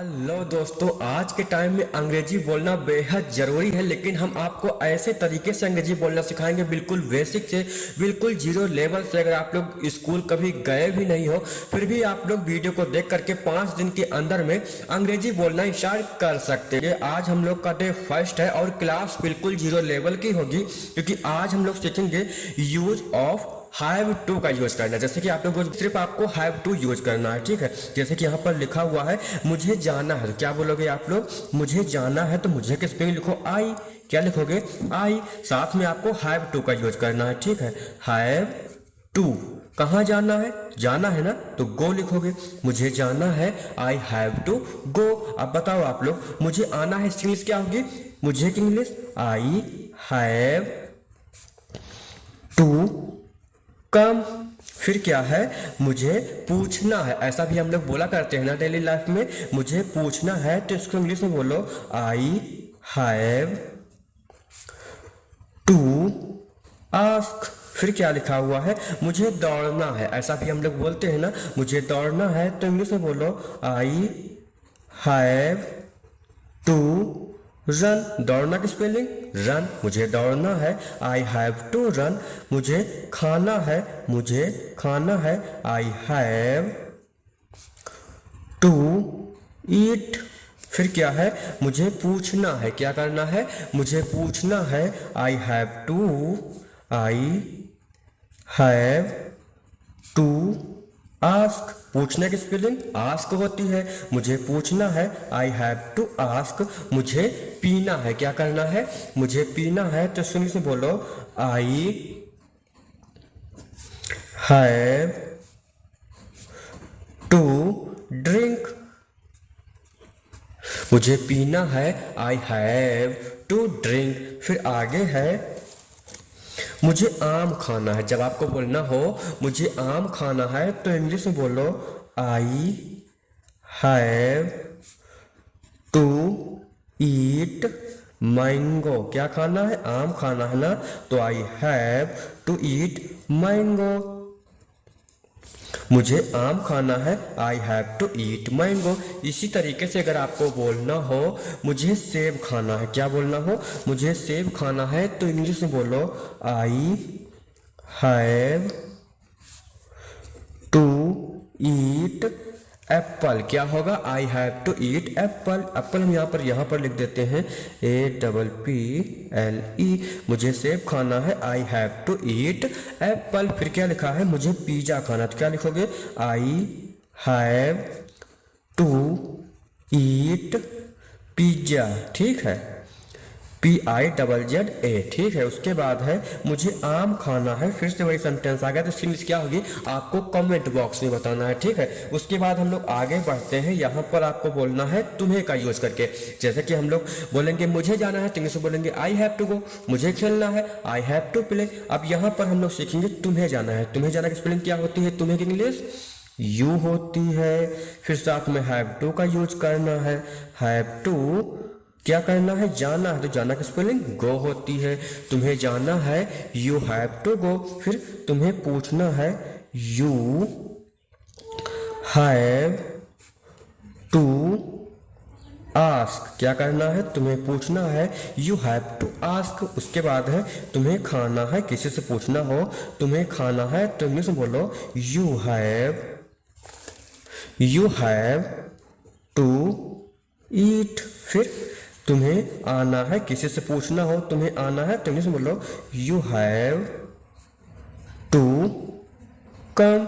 Hello दोस्तों, आज के टाइम में अंग्रेजी बोलना बेहद ज़रूरी है। लेकिन हम आपको ऐसे तरीके से अंग्रेजी बोलना सिखाएंगे, बिल्कुल बेसिक से, बिल्कुल जीरो लेवल से। अगर आप लोग स्कूल कभी गए भी नहीं हो, फिर भी आप लोग वीडियो को देख करके 5 दिन के अंदर में अंग्रेजी बोलना स्टार्ट कर सकते हैं। आज हम लोग का डे फर्स्ट है और क्लास बिल्कुल जीरो लेवल की होगी, क्योंकि आज हम लोग सीखेंगे यूज ऑफ हैव टू का यूज करना। जैसे कि आप लोग सिर्फ आपको हैव टू यूज करना है, ठीक है। जैसे कि यहाँ पर लिखा हुआ है मुझे जाना है, तो क्या बोलोगे आप लोग? मुझे जाना है, तो मुझे किस पे लिखो? आई। क्या लिखोगे? आई। साथ में आपको हैव टू का यूज करना है, ठीक है। Have to. कहाँ जाना है? जाना है ना, तो गो लिखोगे। मुझे जाना है, आई हैव टू गो। अब बताओ आप लोग, मुझे आना है, इसकी इंग्लिश क्या होगी? मुझे की English I have to come. फिर क्या है? मुझे पूछना है। ऐसा भी हम लोग बोला करते हैं ना डेली लाइफ में, मुझे पूछना है, तो इसको इंग्लिश में बोलो आई हैव टू आस्क। फिर क्या लिखा हुआ है? मुझे दौड़ना है। ऐसा भी हम लोग बोलते हैं ना, मुझे दौड़ना है, तो इंग्लिश में बोलो आई हैव टू रन। दौड़ना की स्पेलिंग रन। मुझे दौड़ना है, आई हैव टू रन। मुझे खाना है, मुझे खाना है, आई हैव टू ईट। फिर क्या है? मुझे पूछना है। क्या करना है? मुझे पूछना है, आई हैव टू आस्क। पूछने की स्पेलिंग आस्क होती है। मुझे पूछना है, आई हैव टू आस्क। मुझे पीना है। क्या करना है? मुझे पीना है, तो सुन से बोलो आई हैव टू ड्रिंक। मुझे पीना है, आई हैव टू ड्रिंक। फिर आगे है मुझे आम खाना है। जब आपको बोलना हो मुझे आम खाना है, तो इंग्लिश में बोलो I have to eat mango. क्या खाना है? आम खाना है ना, तो I have to eat mango. मुझे आम खाना है, I have to eat mango. इसी तरीके से अगर आपको बोलना हो मुझे सेब खाना है, क्या बोलना हो? मुझे सेब खाना है, तो इंग्लिश में बोलो I have to eat apple. क्या होगा? I have to eat apple. Apple हम यहाँ पर लिख देते हैं APPLE। मुझे सेब खाना है, I have to eat apple. फिर क्या लिखा है? मुझे पिज़्ज़ा खाना, तो क्या लिखोगे? I have to eat pizza, ठीक है। PIZZA, ठीक है। उसके बाद है मुझे आम खाना है। फिर से वही सेंटेंस आ गया, तो इसकी इंग्लिश क्या होगी आपको कमेंट बॉक्स में बताना है, ठीक है। उसके बाद हम लोग आगे बढ़ते हैं। यहाँ पर आपको बोलना है तुम्हें का यूज करके। जैसे कि हम लोग बोलेंगे मुझे जाना है, तो इंग्लिश में बोलेंगे आई हैव टू गो। मुझे खेलना है, आई हैव टू प्ले। अब यहाँ पर हम लोग सीखेंगे तुम्हें जाना है। तुम्हें जाना की स्पेलिंग क्या होती है? तुम्हें की इंग्लिश यू होती है। फिर साथ में हैव टू का यूज करना है। हैव टू क्या करना है? जाना है, तो जाना की स्पेलिंग गो होती है। तुम्हें जाना है, यू हैव टू गो। फिर तुम्हें पूछना है, यू हैव टू आस्क। क्या करना है? तुम्हें पूछना है, यू हैव टू आस्क। उसके बाद है तुम्हें खाना है, किसी से पूछना हो तुम्हें खाना है, तो इंग्लिश में बोलो यू हैव टू ईट। फिर तुम्हें आना है, किसी से पूछना हो तुम्हें आना है, तो इंग्लिश में बोलो यू हैव टू कम।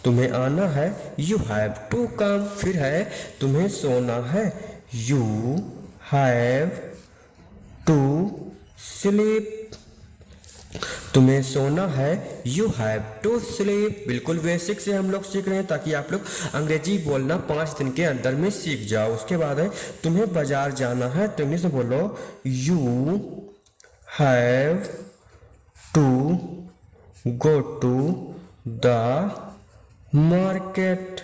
तुम्हें आना है, यू हैव टू कम। फिर है तुम्हें सोना है, यू हैव टू स्लीप। तुम्हें सोना है, यू हैव टू स्लीप। बिल्कुल बेसिक से हम लोग सीख रहे हैं, ताकि आप लोग अंग्रेजी बोलना 5 दिन के अंदर में सीख जाओ। उसके बाद है तुम्हें बाजार जाना है, तो इंग्लिश में बोलो you have to go to the market.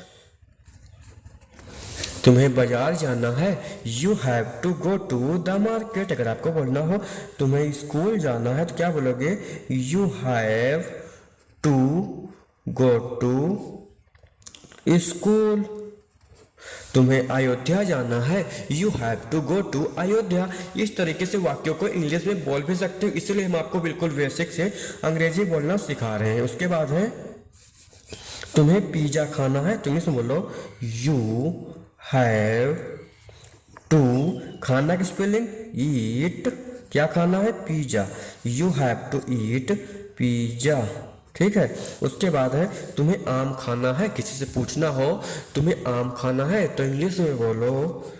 तुम्हें बाजार जाना है, you have to go to the market. अगर आपको बोलना हो तुम्हें स्कूल जाना है, तो क्या बोलोगे? You have to go to school. तुम्हें अयोध्या जाना है, you have to go to Ayodhya. इस तरीके से वाक्यों को इंग्लिश में बोल भी सकते हो, इसलिए हम आपको बिल्कुल बेसिक से अंग्रेजी बोलना सिखा रहे हैं। उसके बाद है तुम्हें पिज्जा खाना है, तुम इसमें बोलो यू हैव टू, खाना की स्पेलिंग ईट, क्या खाना है pizza, you have to eat pizza. ठीक है। उसके बाद है तुम्हें आम खाना है, किसी से पूछना हो तुम्हें आम खाना है तो इंग्लिश में बोलो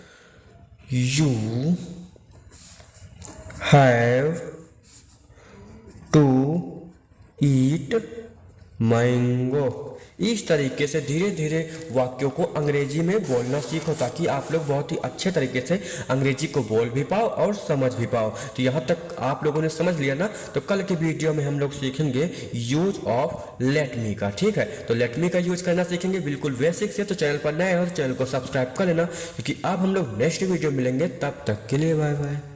you have to eat mango. इस तरीके से धीरे धीरे वाक्यों को अंग्रेजी में बोलना सीखो, ताकि आप लोग बहुत ही अच्छे तरीके से अंग्रेजी को बोल भी पाओ और समझ भी पाओ। तो यहाँ तक आप लोगों ने समझ लिया ना, तो कल के वीडियो में हम लोग सीखेंगे यूज ऑफ लेट मी का। ठीक है, तो लेट मी का यूज करना सीखेंगे बिल्कुल बेसिक से। तो चैनल पर नए हो तो चैनल को सब्सक्राइब कर लेना, क्योंकि अब हम लोग नेक्स्ट वीडियो मिलेंगे। तब तक के लिए बाय बाय।